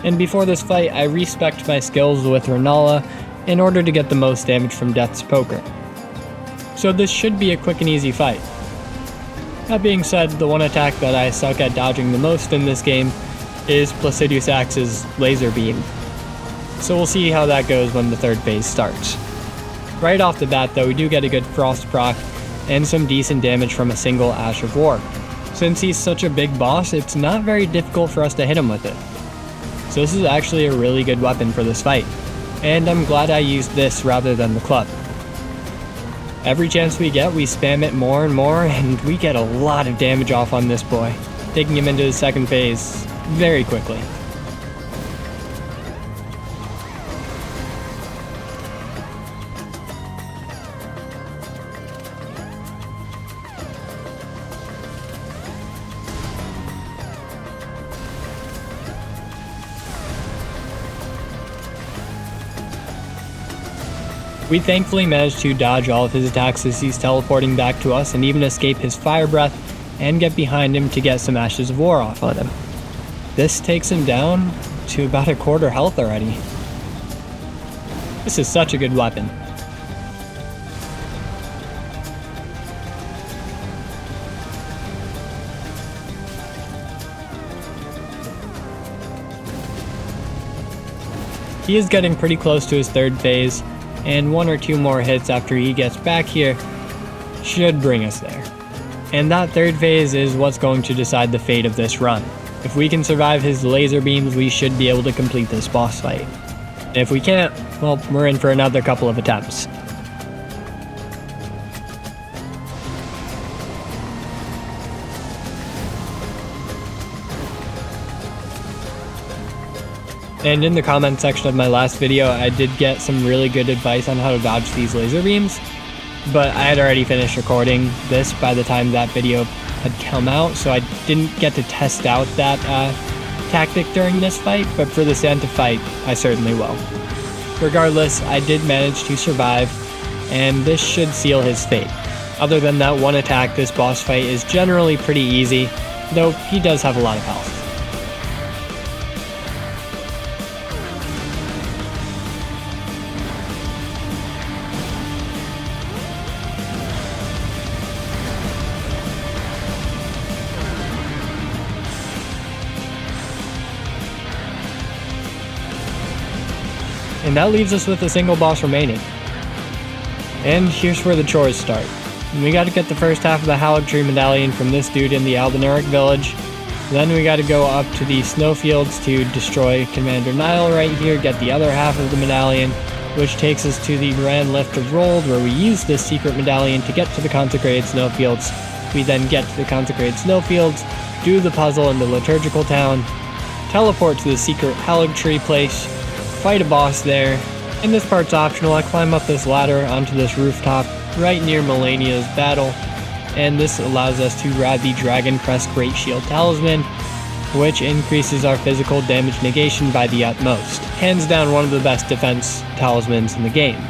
And before this fight, I respect my skills with Renala in order to get the most damage from Death's Poker. So this should be a quick and easy fight. That being said, the one attack that I suck at dodging the most in this game is Placiduous Axe's laser beam. So we'll see how that goes when the third phase starts. Right off the bat though, we do get a good frost proc, and some decent damage from a single Ash of War. Since he's such a big boss, it's not very difficult for us to hit him with it. So this is actually a really good weapon for this fight, and I'm glad I used this rather than the club. Every chance we get, we spam it more and more, and we get a lot of damage off on this boy, taking him into the second phase very quickly. We thankfully managed to dodge all of his attacks as he's teleporting back to us, and even escape his fire breath and get behind him to get some Ashes of War off on him. This takes him down to about a quarter health already. This is such a good weapon. He is getting pretty close to his third phase, and one or two more hits after he gets back here should bring us there. And that third phase is what's going to decide the fate of this run. If we can survive his laser beams, we should be able to complete this boss fight. And if we can't, well, we're in for another couple of attempts. And in the comment section of my last video, I did get some really good advice on how to dodge these laser beams, but I had already finished recording this by the time that video had come out, so I didn't get to test out that tactic during this fight, but for the Santa fight, I certainly will. Regardless, I did manage to survive, and this should seal his fate. Other than that one attack, this boss fight is generally pretty easy, though he does have a lot of health. And that leaves us with a single boss remaining. And here's where the chores start. We gotta get the first half of the Hallowed Tree Medallion from this dude in the Elden village. Then we gotta go up to the snowfields to destroy Commander Nile right here, get the other half of the medallion, which takes us to the Grand Lift of Rold, where we use this secret medallion to get to the consecrated snowfields. We then get to the consecrated snowfields, do the puzzle in the liturgical town, teleport to the secret Hallowed Tree place, fight a boss there, and this part's optional. I climb up this ladder onto this rooftop right near Malenia's battle, and this allows us to grab the Dragon Crest Great Shield Talisman, which increases our physical damage negation by the utmost. Hands down one of the best defense talismans in the game.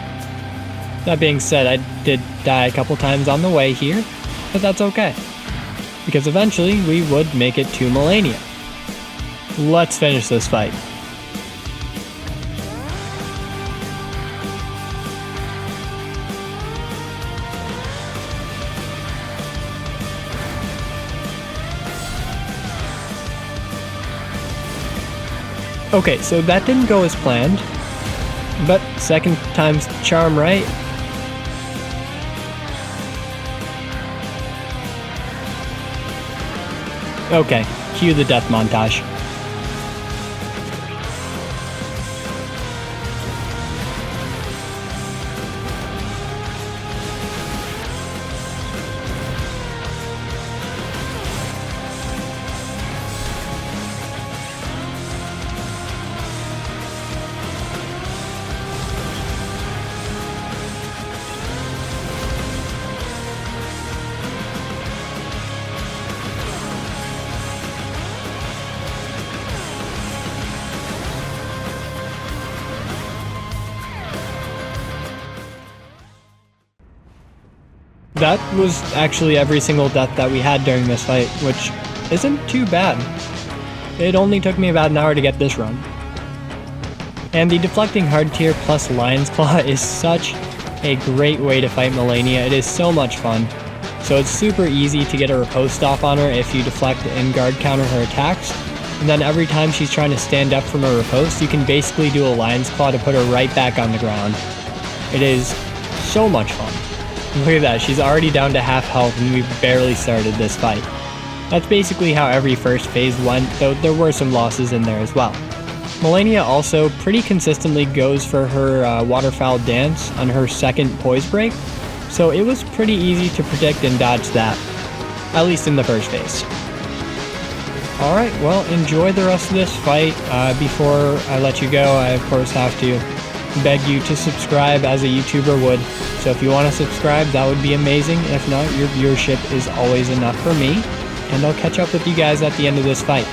That being said, I did die a couple times on the way here, but that's okay, because eventually we would make it to Malenia. Let's finish this fight. Okay, so that didn't go as planned, but second time's charm, right? Okay, cue the death montage. That was actually every single death that we had during this fight, which isn't too bad. It only took me about an hour to get this run. And the deflecting hard tier plus Lion's Claw is such a great way to fight Malenia. It is so much fun. So it's super easy to get a riposte off on her if you deflect and guard counter her attacks. And then every time she's trying to stand up from a riposte, you can basically do a Lion's Claw to put her right back on the ground. It is so much fun. Look at that, she's already down to half health and we've barely started this fight. That's basically how every first phase went, though there were some losses in there as well. Malenia also pretty consistently goes for her waterfowl dance on her second poise break, so it was pretty easy to predict and dodge that, at least in the first phase. Alright, well, enjoy the rest of this fight. Before I let you go, I of course have to beg you to subscribe as a YouTuber would. So if you want to subscribe, that would be amazing. If not, your viewership is always enough for me. And I'll catch up with you guys at the end of this fight.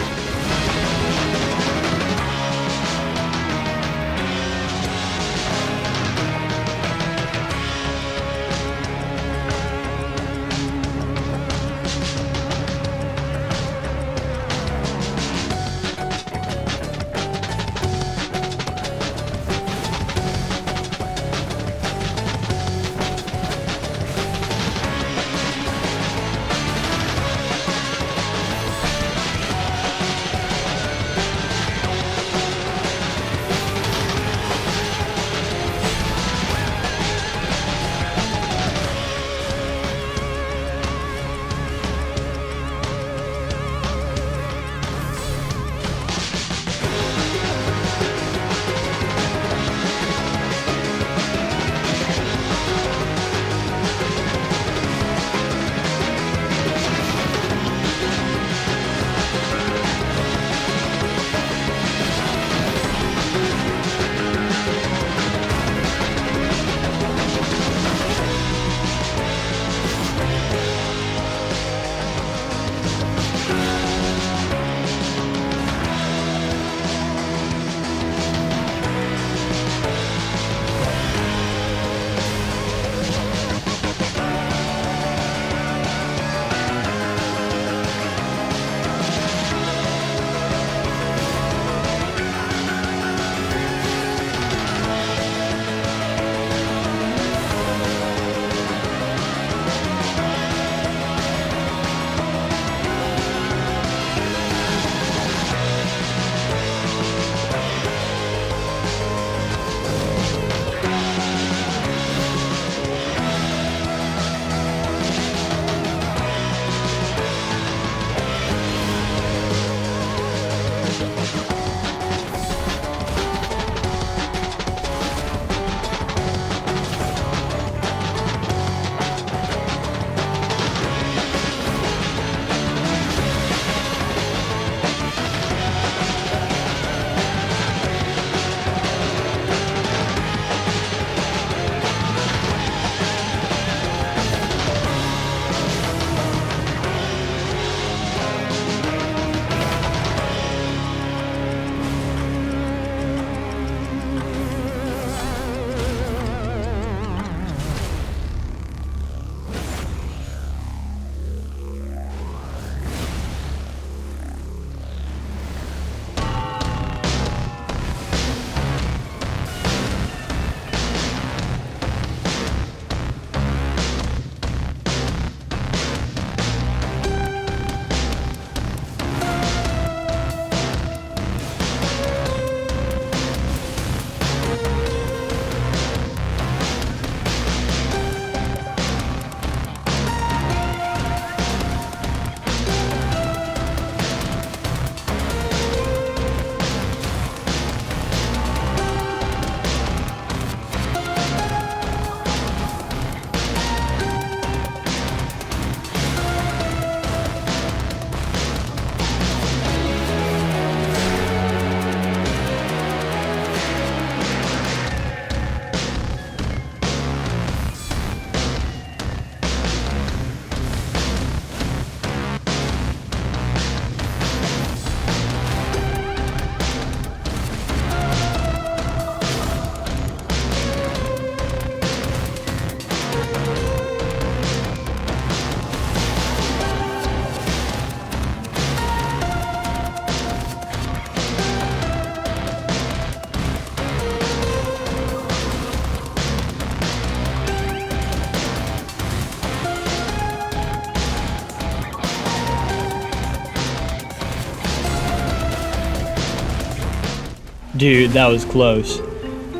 Dude, that was close.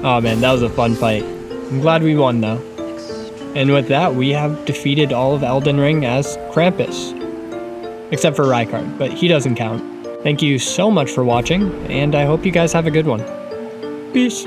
Oh man, that was a fun fight. I'm glad we won though. And with that, we have defeated all of Elden Ring as Krampus. Except for Rykard, but he doesn't count. Thank you so much for watching, and I hope you guys have a good one. Peace.